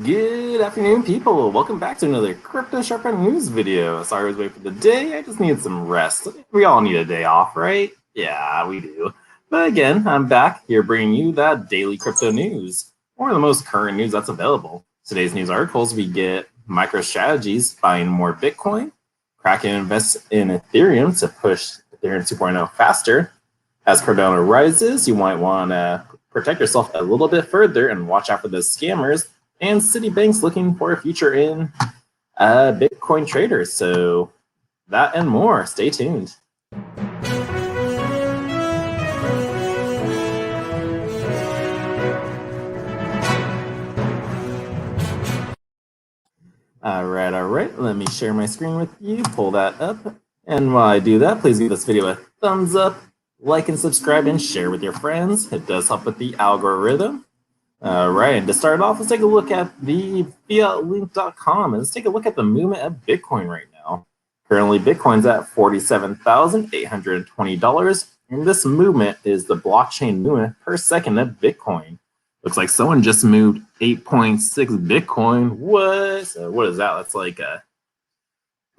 Good afternoon, people. Welcome back to another Crypto Sherpa news video. Sorry I was waiting for the day. I just needed some rest. We all need a day off, right? Yeah, we do. But again, I'm back here bringing you that daily crypto news, or the most current news that's available. Today's news articles, we get MicroStrategy's buying more Bitcoin, Kraken invests in Ethereum to push Ethereum 2.0 faster. As Cardano rises, you might want to protect yourself a little bit further and watch out for those scammers, and Citibank's looking for a future in Bitcoin traders. So that and more. Stay tuned. All right. Let me share my screen with you. Pull that up. And while I do that, please give this video a thumbs up, like and subscribe, and share with your friends. It does help with the algorithm. All right, and to start off, let's take a look at the fiatlink.com and let's take a look at the movement of Bitcoin right now. Currently, Bitcoin's at $47,820, and this movement is the blockchain movement per second of Bitcoin. Looks like someone just moved 8.6 Bitcoin. What? So what is that? That's like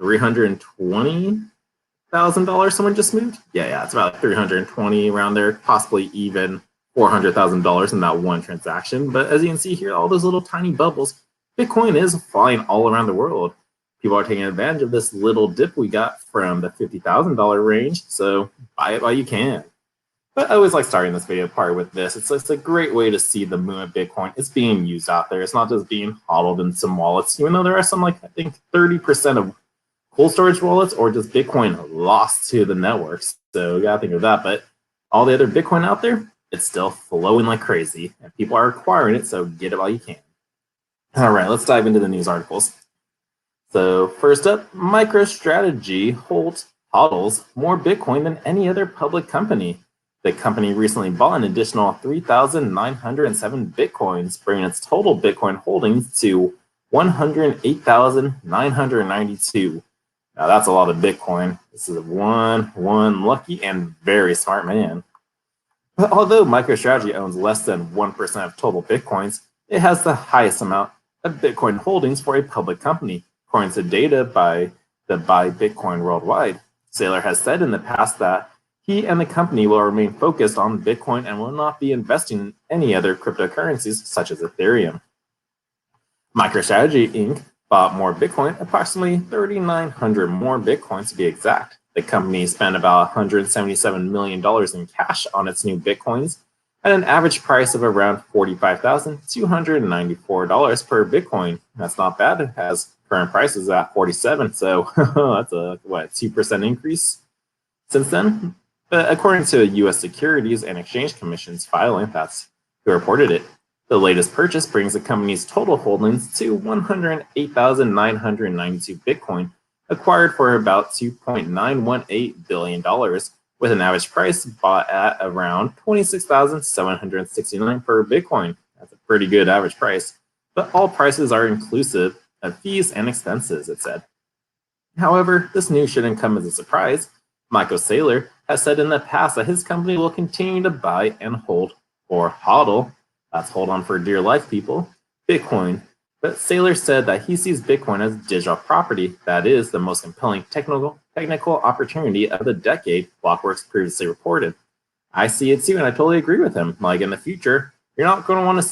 $320,000 someone just moved? Yeah, it's about 320 around there, possibly even $400,000 in that one transaction. But as you can see here, all those little tiny bubbles, Bitcoin is flying all around the world. People are taking advantage of this little dip we got from the $50,000 range. So buy it while you can. But I always like starting this video part with this. It's a great way to see the movement of Bitcoin. It's being used out there. It's not just being hodled in some wallets, even though there are some, like, I think 30% of cold storage wallets or just Bitcoin lost to the networks. So you gotta think of that. But all the other Bitcoin out there, it's still flowing like crazy, and people are acquiring it, so get it while you can. All right, let's dive into the news articles. So first up, MicroStrategy hodls more Bitcoin than any other public company. The company recently bought an additional 3,907 Bitcoins, bringing its total Bitcoin holdings to 108,992. Now that's a lot of Bitcoin. This is one lucky and very smart man. But although MicroStrategy owns less than 1% of total Bitcoins, it has the highest amount of Bitcoin holdings for a public company, according to data by the Buy Bitcoin Worldwide. Saylor has said in the past that he and the company will remain focused on Bitcoin and will not be investing in any other cryptocurrencies such as Ethereum. MicroStrategy Inc. bought more Bitcoin, approximately 3,900 more Bitcoins to be exact. The company spent about $177 million in cash on its new Bitcoins at an average price of around $45,294 per Bitcoin. That's not bad. It has current prices at 47, so that's a 2% increase since then. But according to the U.S. Securities and Exchange Commission's filing, that's who reported it. The latest purchase brings the company's total holdings to 108,992 Bitcoin, acquired for about $2.918 billion, with an average price bought at around $26,769 per Bitcoin. That's a pretty good average price, but all prices are inclusive of fees and expenses, it said. However, this news shouldn't come as a surprise. Michael Saylor has said in the past that his company will continue to buy and hold, or hodl, that's hold on for dear life, people, Bitcoin. But Saylor said that he sees Bitcoin as digital property that is the most compelling technical opportunity of the decade, Blockworks previously reported. I see it too, and I totally agree with him. Like, in the future, you're not going to want to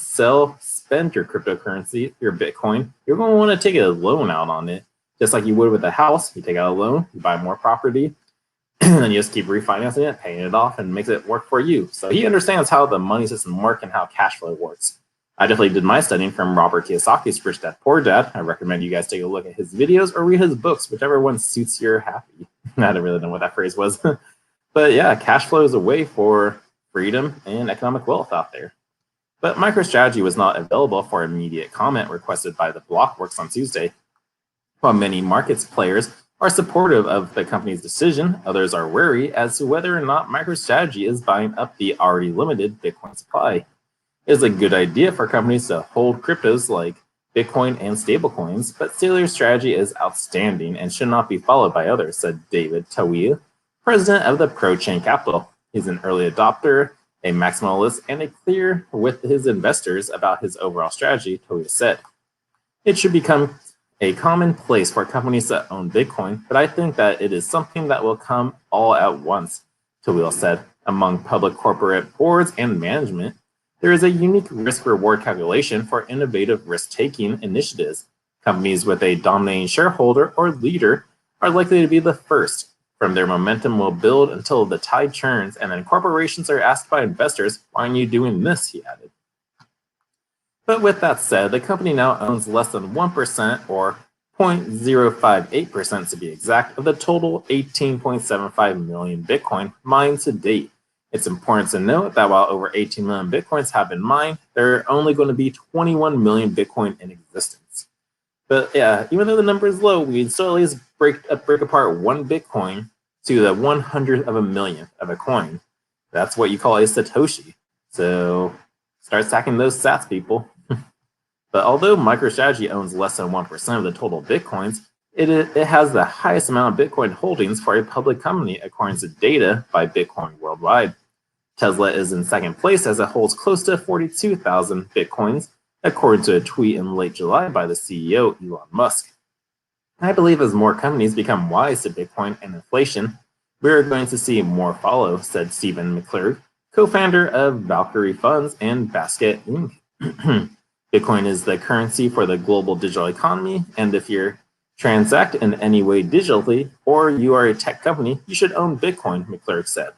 spend your cryptocurrency, your Bitcoin. You're going to want to take a loan out on it, just like you would with a house. You take out a loan, you buy more property, and then you just keep refinancing it, paying it off, and makes it work for you. So he understands how the money system works and how cash flow works. I definitely did my studying from Robert Kiyosaki's Rich Dad Poor Dad. I recommend you guys take a look at his videos or read his books, whichever one suits your happy. I don't really know what that phrase was. But yeah, cash flow is a way for freedom and economic wealth out there. But MicroStrategy was not available for immediate comment requested by the Blockworks on Tuesday. While many markets players are supportive of the company's decision, others are wary as to whether or not MicroStrategy is buying up the already limited Bitcoin supply. It is a good idea for companies to hold cryptos like Bitcoin and stablecoins, but Saylor's strategy is outstanding and should not be followed by others, said David TFUEL, president of the ProChain Capital. He's an early adopter, a maximalist, and clear with his investors about his overall strategy, TFUEL said. It should become a common place for companies that own Bitcoin, but I think that it is something that will come all at once, TFUEL said. Among public corporate boards and management, there is a unique risk-reward calculation for innovative risk-taking initiatives. Companies with a dominating shareholder or leader are likely to be the first. From their momentum will build until the tide turns, and then corporations are asked by investors, "Why aren't you doing this?" he added. But with that said, the company now owns less than 1%, or 0.058% to be exact, of the total 18.75 million Bitcoin mined to date. It's important to note that while over 18 million Bitcoins have been mined, there are only going to be 21 million Bitcoin in existence. But yeah, even though the number is low, we still at least break apart one Bitcoin to the 100th of a millionth of a coin. That's what you call a Satoshi. So start stacking those sats, people. But although MicroStrategy owns less than 1% of the total Bitcoins, it has the highest amount of Bitcoin holdings for a public company according to data by Bitcoin Worldwide. Tesla is in second place as it holds close to 42,000 Bitcoins, according to a tweet in late July by the CEO, Elon Musk. I believe as more companies become wise to Bitcoin and inflation, we are going to see more follow, said Stephen McClurg, co-founder of Valkyrie Funds and Basket Inc. Bitcoin is the currency for the global digital economy, and if you transact in any way digitally, or you are a tech company, you should own Bitcoin, McClurg said.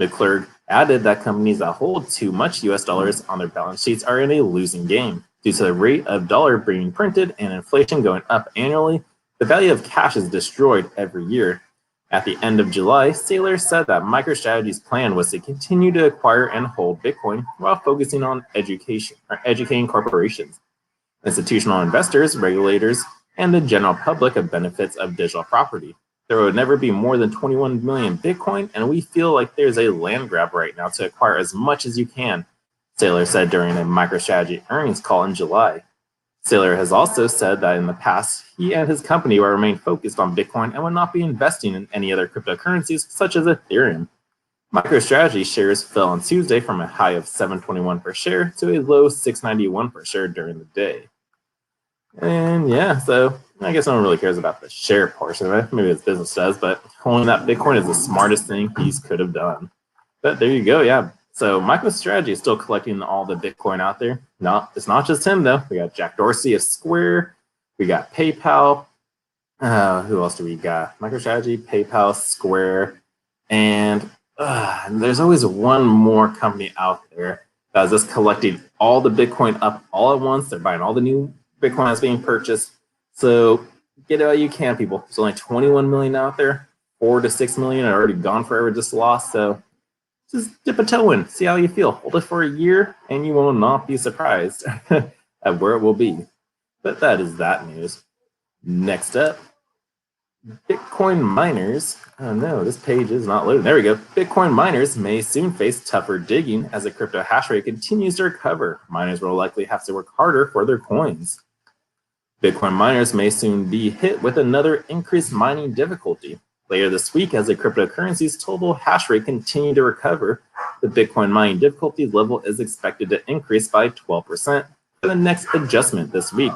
McClurg added that companies that hold too much US dollars on their balance sheets are in a losing game. Due to the rate of dollar being printed and inflation going up annually, the value of cash is destroyed every year. At the end of July, Saylor said that MicroStrategy's plan was to continue to acquire and hold Bitcoin while focusing on educating corporations, institutional investors, regulators, and the general public of benefits of digital property. There would never be more than 21 million Bitcoin, and we feel like there's a land grab right now to acquire as much as you can, Saylor said during a MicroStrategy earnings call in July. Saylor has also said that in the past, he and his company will remain focused on Bitcoin and will not be investing in any other cryptocurrencies such as Ethereum. MicroStrategy shares fell on Tuesday from a high of $7.21 per share to a low $6.91 per share during the day. And yeah, so I guess no one really cares about the share portion of it. Maybe his business does, but holding that Bitcoin is the smartest thing he could have done. But there you go, yeah. So MicroStrategy is still collecting all the Bitcoin out there. It's not just him though. We got Jack Dorsey of Square. We got PayPal. Who else do we got? MicroStrategy, PayPal, Square, and there's always one more company out there that's just collecting all the Bitcoin up all at once. They're buying all the new Bitcoin that's being purchased. So get it all you can, people. There's only 21 million out there. 4 to 6 million are already gone forever, just lost. So just dip a toe in, see how you feel. Hold it for a year, and you will not be surprised at where it will be. But that is that news. Next up, Bitcoin miners. Oh no, this page is not loading. There we go. Bitcoin miners may soon face tougher digging as the crypto hash rate continues to recover. Miners will likely have to work harder for their coins. Bitcoin miners may soon be hit with another increased mining difficulty. Later this week, as the cryptocurrency's total hash rate continues to recover, the Bitcoin mining difficulty level is expected to increase by 12% for the next adjustment this week.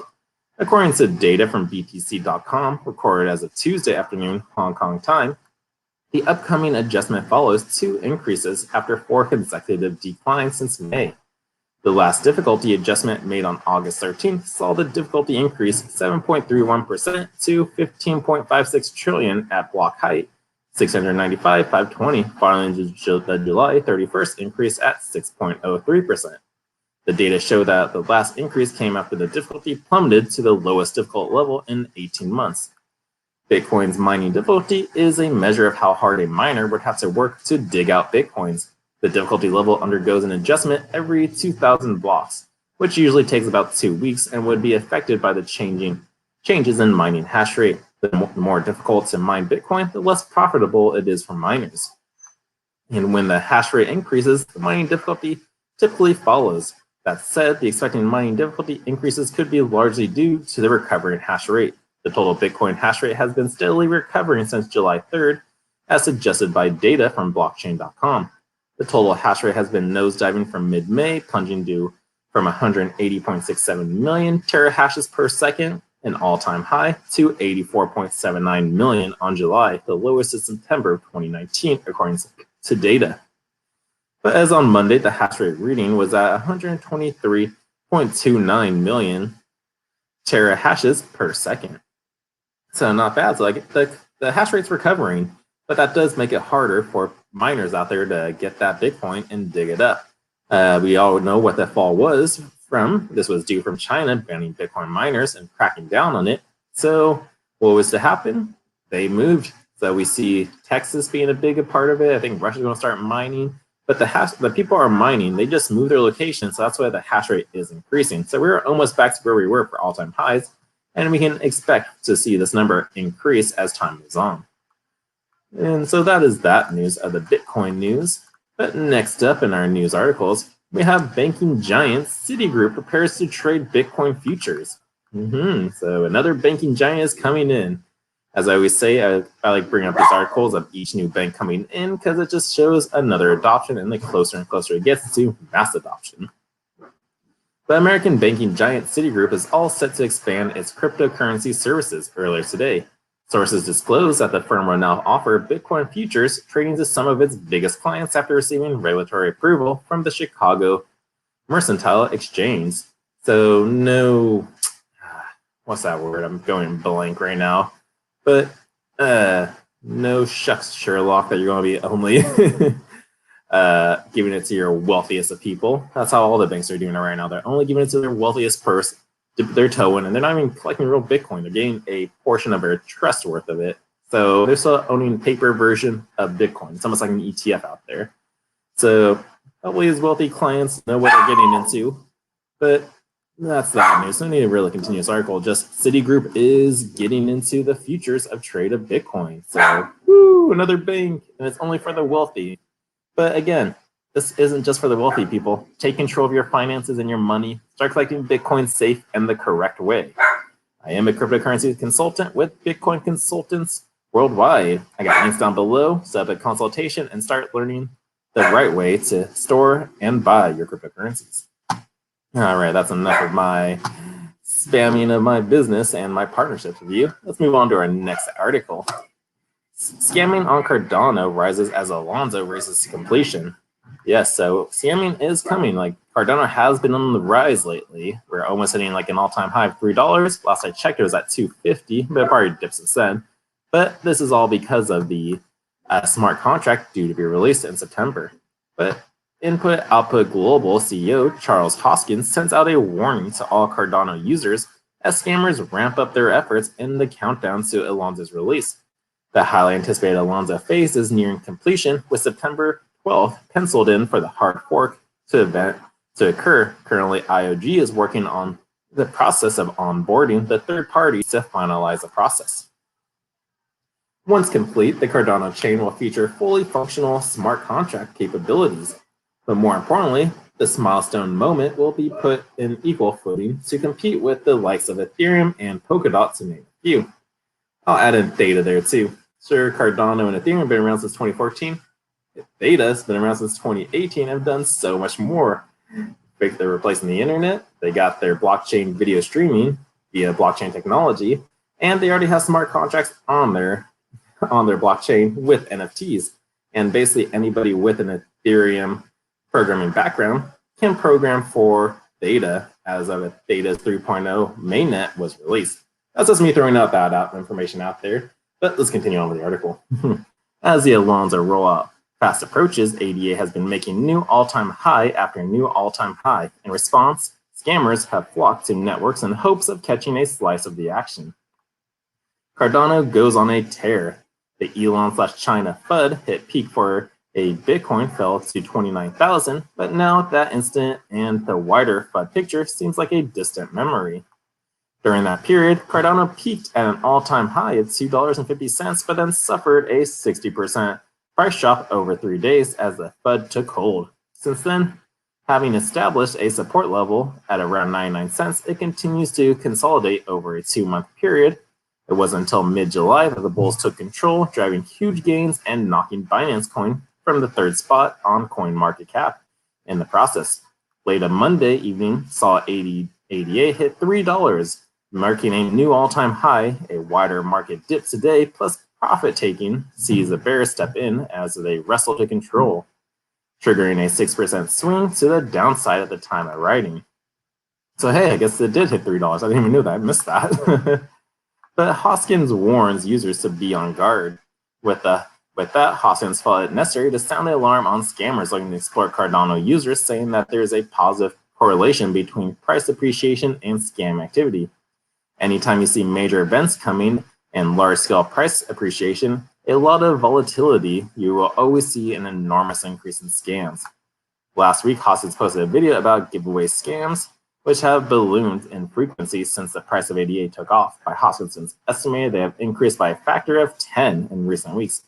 According to data from BTC.com, recorded as of Tuesday afternoon Hong Kong time, the upcoming adjustment follows 2 increases after 4 consecutive declines since May. The last difficulty adjustment made on August 13th saw the difficulty increase 7.31% to 15.56 trillion at block height, 695,520, following the July 31st increase at 6.03%. The data show that the last increase came after the difficulty plummeted to the lowest difficult level in 18 months. Bitcoin's mining difficulty is a measure of how hard a miner would have to work to dig out Bitcoins. The difficulty level undergoes an adjustment every 2,000 blocks, which usually takes about 2 weeks and would be affected by the changes in mining hash rate. The more difficult to mine Bitcoin, the less profitable it is for miners. And when the hash rate increases, the mining difficulty typically follows. That said, the expected mining difficulty increases could be largely due to the recovering hash rate. The total Bitcoin hash rate has been steadily recovering since July 3rd, as suggested by data from blockchain.com. The total hash rate has been nosediving from mid-May, plunging to from 180.67 million terahashes per second, an all-time high, to 84.79 million on July, the lowest since September of 2019, according to data. But as on Monday, the hash rate reading was at 123.29 million terahashes per second. So not bad. So like the hash rate's recovering, but that does make it harder for miners out there to get that Bitcoin and dig it up. We all know what that fall was from. This was due from China banning Bitcoin miners and cracking down on it. So what was to happen? They moved. So we see Texas being a big part of it. I think Russia's going to start mining. But the people are mining. They just move their location. So that's why the hash rate is increasing. So we're almost back to where we were for all-time highs. And we can expect to see this number increase as time moves on. And so that is that news of the Bitcoin news. But next up in our news articles, we have banking giant Citigroup prepares to trade Bitcoin futures. So another banking giant is coming in. As I always say, I like bringing up these articles of each new bank coming in because it just shows another adoption, and the closer and closer it gets to mass adoption. The American banking giant Citigroup is all set to expand its cryptocurrency services earlier today. Sources disclosed that the firm will now offer Bitcoin futures trading to some of its biggest clients after receiving regulatory approval from the Chicago Mercantile Exchange. So no, what's that word? I'm going blank right now. But no shucks, Sherlock, that you're going to be only giving it to your wealthiest of people. That's how all the banks are doing it right now. They're only giving it to their wealthiest person, dip their toe in, and they're not even collecting real Bitcoin. They're getting a portion of their trust worth of it. So they're still owning the paper version of Bitcoin. It's almost like an ETF out there. So hopefully his wealthy clients know what they're getting into. But that's that news. So I need to really continue this article. Just Citigroup is getting into the futures of trade of Bitcoin. So, woo, another bank, and it's only for the wealthy. But again, this isn't just for the wealthy people. Take control of your finances and your money. Start collecting Bitcoin safe and the correct way. I am a cryptocurrency consultant with Bitcoin consultants worldwide. I got links down below. Set up a consultation and start learning the right way to store and buy your cryptocurrencies. All right, that's enough of my spamming of my business and my partnerships with you. Let's move on to our next article. Scamming on Cardano rises as Alonzo races to completion. Yes, so scamming is coming. Like Cardano has been on the rise lately. We're almost hitting like an all-time high of $3. Last I checked, it was at $2.50, but it probably dipped since then. But this is all because of the smart contract due to be released in September. But Input Output Global CEO Charles Hoskins sends out a warning to all Cardano users as scammers ramp up their efforts in the countdown to Alonzo's release. The highly anticipated Alonzo phase is nearing completion, with September 12th penciled in for the hard fork to occur. Currently, IOG is working on the process of onboarding the third parties to finalize the process. Once complete, the Cardano chain will feature fully functional smart contract capabilities. But more importantly, this milestone moment will be put in equal footing to compete with the likes of Ethereum and Polkadot, to name a few. I'll add in Theta there too. Sure, Cardano and Ethereum have been around since 2014. Theta's been around since 2018 and have done so much more. They're replacing the internet, they got their blockchain video streaming via blockchain technology, and they already have smart contracts on their blockchain with NFTs. And basically anybody with an Ethereum programming background can program for Theta as of Theta's 3.0 mainnet was released. That's just me throwing out that information out there, but let's continue on with the article. As the Alonzo rollout fast approaches, ADA has been making new all-time high after new all-time high. In response, scammers have flocked to networks in hopes of catching a slice of the action. Cardano goes on a tear. The Elon/China FUD hit peak for a Bitcoin fell to 29,000, but now that incident and the wider FUD picture seems like a distant memory. During that period, Cardano peaked at an all-time high of $2.50, but then suffered a 60% price drop over 3 days as the FUD took hold. Since then, having established a support level at around 99 cents, it continues to consolidate over a 2-month period. It wasn't until mid-July that the bulls took control, driving huge gains and knocking Binance Coin from the 3rd spot on CoinMarketCap in the process. late on Monday evening saw ADA hit $3, marking a new all-time high. A wider market dip today, plus profit-taking, sees the bears step in as they wrestle to control, triggering a 6% swing to the downside at the time of writing. So hey, I guess it did hit $3. I didn't even know that. I missed that. But Hoskins warns users to be on guard. With that, Hoskins felt it necessary to sound the alarm on scammers looking to exploit Cardano users, saying that there is a positive correlation between price appreciation and scam activity. Anytime you see major events coming and large-scale price appreciation, a lot of volatility, you will always see an enormous increase in scams. Last week, Hoskins posted a video about giveaway scams, which have ballooned in frequency since the price of ADA took off. By Hoskinson's estimated, they have increased by a factor of 10 in recent weeks.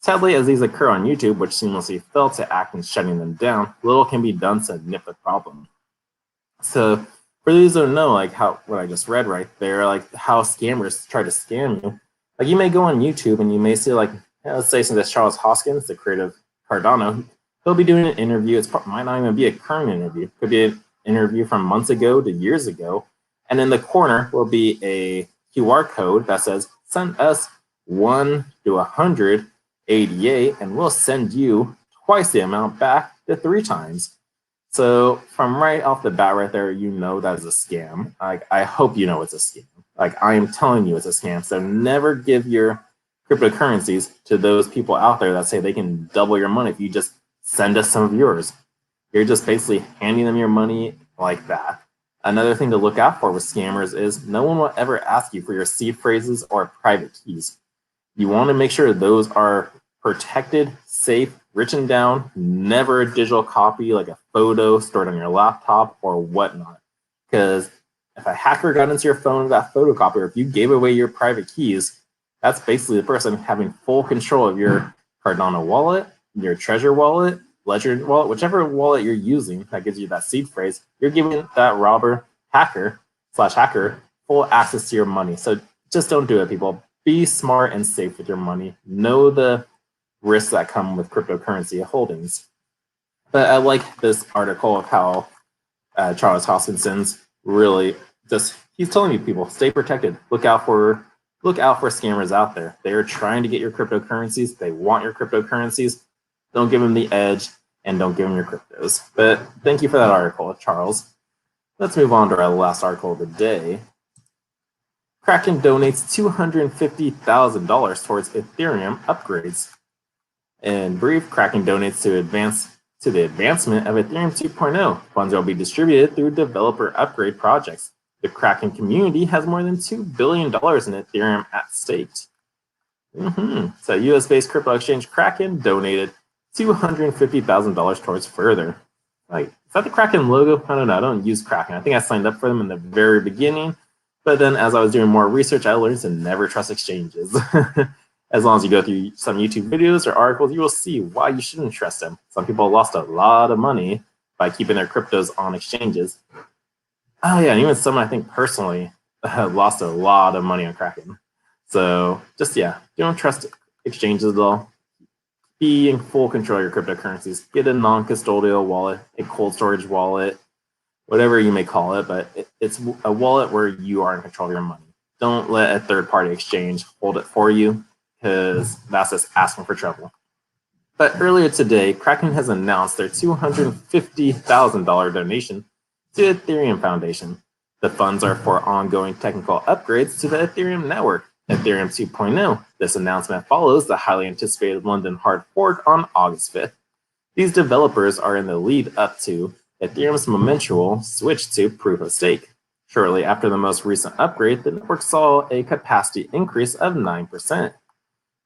Sadly, as these occur on YouTube, which seamlessly failed to act in shutting them down, little can be done to nip the problem. So, for those who don't know, like what I just read right there, like how scammers try to scam you. Like you may go on YouTube and you may see like, let's say since that's Charles Hoskins, the creator of Cardano, he'll be doing an interview. It might not even be a current interview. It could be an interview from months ago to years ago. And in the corner will be a QR code that says, send us 1 to 100 ADA and we'll send you twice the amount back to 3 times. So from right off the bat right there, you know that is a scam. Like, I hope you know it's a scam. Like, I am telling you it's a scam. So never give your cryptocurrencies to those people out there that say they can double your money if you just send us some of yours. You're just basically handing them your money like that. Another thing to look out for with scammers is no one will ever ask you for your seed phrases or private keys. You want to make sure those are protected, safe, written down, never a digital copy like a photo stored on your laptop or whatnot. Because if a hacker got into your phone with that photocopy, or if you gave away your private keys, that's basically the person having full control of your Cardano wallet, your Treasure wallet, Ledger wallet, whichever wallet you're using that gives you that seed phrase. You're giving that robber, hacker full access to your money. So just don't do it, people. Be smart and safe with your money. Know the risks that come with cryptocurrency holdings. But I like this article of how Charles Hoskinson's really he's telling you people, stay protected. Look out for scammers out there. They are trying to get your cryptocurrencies. They want your cryptocurrencies. Don't give them the edge and don't give them your cryptos. But thank you for that article, Charles. Let's move on to our last article of the day. Kraken donates $250,000 towards Ethereum upgrades. In brief, Kraken donates to the advancement of Ethereum 2.0. Funds will be distributed through developer upgrade projects. The Kraken community has more than $2 billion in Ethereum at stake. So US-based crypto exchange Kraken donated $250,000 towards further. Like, is that the Kraken logo? I don't know. I don't use Kraken. I think I signed up for them in the very beginning. But then as I was doing more research, I learned to never trust exchanges. As long as you go through some YouTube videos or articles, you will see why you shouldn't trust them. Some people lost a lot of money by keeping their cryptos on exchanges. Oh yeah, and even some, I think personally, lost a lot of money on Kraken. So just, don't trust exchanges at all. Be in full control of your cryptocurrencies. Get a non-custodial wallet, a cold storage wallet, whatever you may call it, but it's a wallet where you are in control of your money. Don't let a third-party exchange hold it for you, because that's just asking for trouble. But earlier today, Kraken has announced their $250,000 donation to Ethereum Foundation. The funds are for ongoing technical upgrades to the Ethereum network, Ethereum 2.0. This announcement follows the highly anticipated London hard fork on August 5th. These developers are in the lead up to Ethereum's momentual switch to proof of stake. Shortly after the most recent upgrade, the network saw a capacity increase of 9%.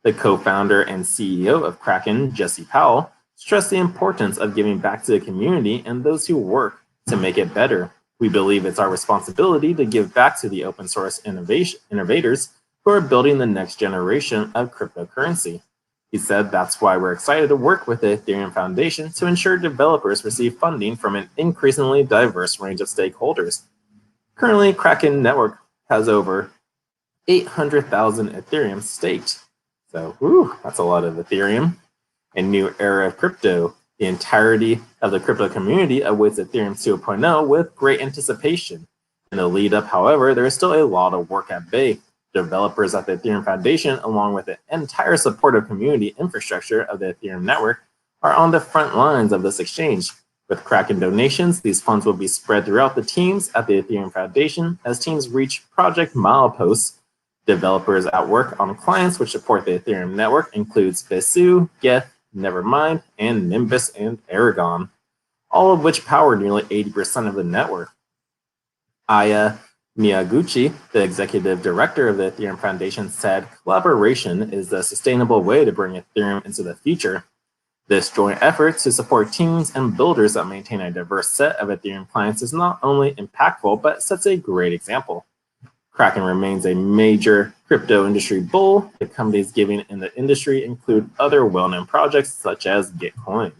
The co-founder and CEO of Kraken, Jesse Powell, stressed the importance of giving back to the community and those who work to make it better. We believe it's our responsibility to give back to the open source innovators who are building the next generation of cryptocurrency. He said that's why we're excited to work with the Ethereum Foundation to ensure developers receive funding from an increasingly diverse range of stakeholders. Currently, Kraken Network has over 800,000 Ethereum staked. So, that's a lot of Ethereum. A new era of crypto The entirety of the crypto community awaits Ethereum 2.0 with great anticipation. In the lead up, however, there is still a lot of work at bay. Developers at the Ethereum Foundation, along with the entire supportive community infrastructure of the Ethereum network, are on the front lines of this exchange. With Kraken donations, these funds will be spread throughout the teams at the Ethereum Foundation as teams reach project mileposts. Developers at work on clients which support the Ethereum network includes Vesu, Geth, Nevermind, and Nimbus and Aragon, all of which power nearly 80% of the network. Aya Miyaguchi, the executive director of the Ethereum Foundation, said collaboration is the sustainable way to bring Ethereum into the future. This joint effort to support teams and builders that maintain a diverse set of Ethereum clients is not only impactful, but sets a great example. Kraken remains a major crypto industry bull. The companies giving in the industry include other well-known projects such as Gitcoin.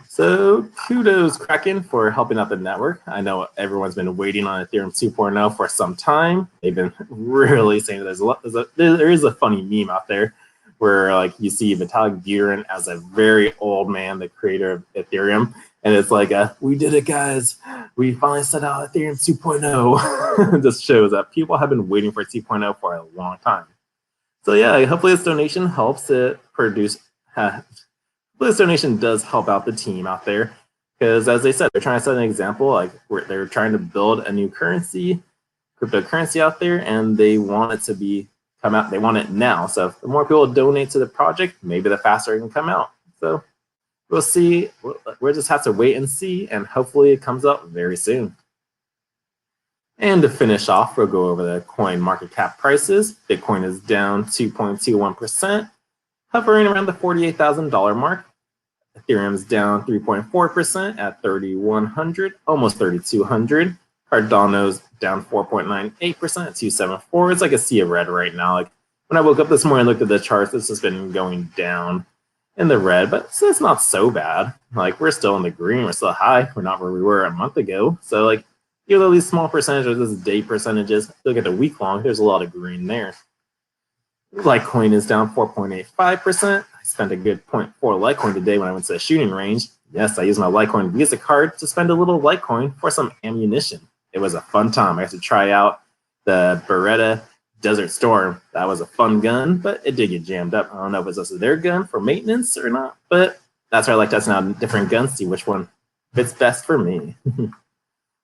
So kudos Kraken for helping out the network. I know everyone's been waiting on Ethereum 2.0 for some time. They've been really saying that there is a funny meme out there where like you see Vitalik Buterin as a very old man, the creator of Ethereum, and it's like, we did it, guys. We finally set out Ethereum 2.0. This shows that people have been waiting for 2.0 for a long time. So yeah, hopefully this donation helps it produce. This donation does help out the team out there, because as they said, they're trying to set an example. Like they're trying to build a new currency, cryptocurrency out there, and they want it to come out. They want it now. So if the more people donate to the project, maybe the faster it can come out. So we'll see. We'll just have to wait and see, and hopefully it comes out very soon. And to finish off, we'll go over the coin market cap prices. Bitcoin is down 2.21%. hovering around the $48,000 mark. Ethereum's down 3.4% at 3,100, almost 3,200. Cardano's down 4.98% at 274. It's like a sea of red right now. Like when I woke up this morning and looked at the charts, this has been going down in the red, but it's not so bad. Like we're still in the green, we're still high. We're not where we were a month ago. So like even though these small percentages, this is day percentages, look at the week long, there's a lot of green there. Litecoin is down 4.85%. I spent a good 0.4 Litecoin today when I went to the shooting range. Yes, I used my Litecoin Visa card to spend a little Litecoin for some ammunition. It was a fun time. I got to try out the Beretta Desert Storm. That was a fun gun, but it did get jammed up. I don't know if it's also their gun for maintenance or not, but that's why I like testing out different guns, see which one fits best for me.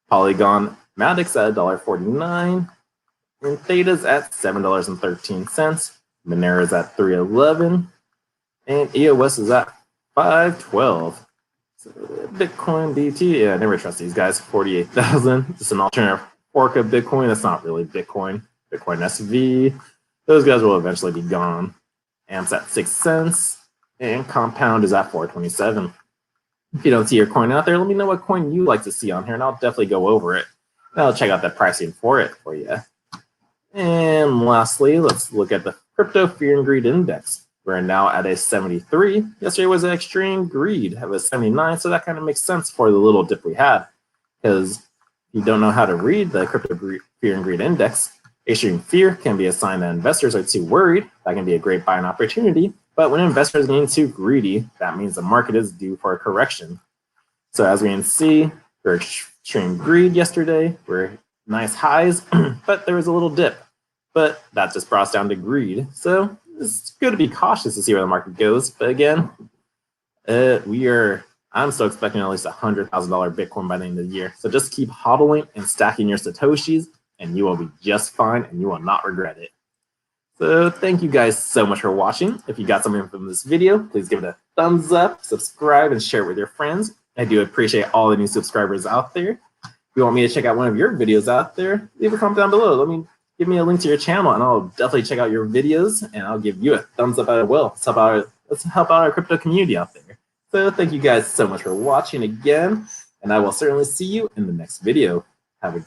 Polygon Maddox at $1.49, and Theta's at $7.13. Monera's at $3.11, and EOS is at $5.12. So Bitcoin BT, yeah, I never trust these guys. 48,000. Just an alternative fork of Bitcoin. That's not really Bitcoin. Bitcoin SV. Those guys will eventually be gone. AMP's at 6 cents, and Compound is at 4.27. If you don't see your coin out there, let me know what coin you like to see on here, and I'll definitely go over it. And I'll check out the pricing for it for you. And lastly, let's look at the Crypto Fear and Greed Index. We're now at a 73. Yesterday was an extreme greed. It was 79, so that kind of makes sense for the little dip we had. Because if you don't know how to read the Crypto Fear and Greed Index, extreme fear can be a sign that investors are too worried. That can be a great buying opportunity. But when investors get too greedy, that means the market is due for a correction. So as we can see, we're extreme greed yesterday. We're nice highs, but there was a little dip. But that just brought us down to greed. So it's good to be cautious to see where the market goes. But again, I'm still expecting at least $100,000 Bitcoin by the end of the year. So just keep hodling and stacking your Satoshis, and you will be just fine, and you will not regret it. So thank you guys so much for watching. If you got something from this video, please give it a thumbs up, subscribe, and share it with your friends. I do appreciate all the new subscribers out there. If you want me to check out one of your videos out there, leave a comment down below. Give me a link to your channel, and I'll definitely check out your videos, and I'll give you a thumbs up as well. Let's help out our crypto community out there. So thank you guys so much for watching again, and I will certainly see you in the next video. Have a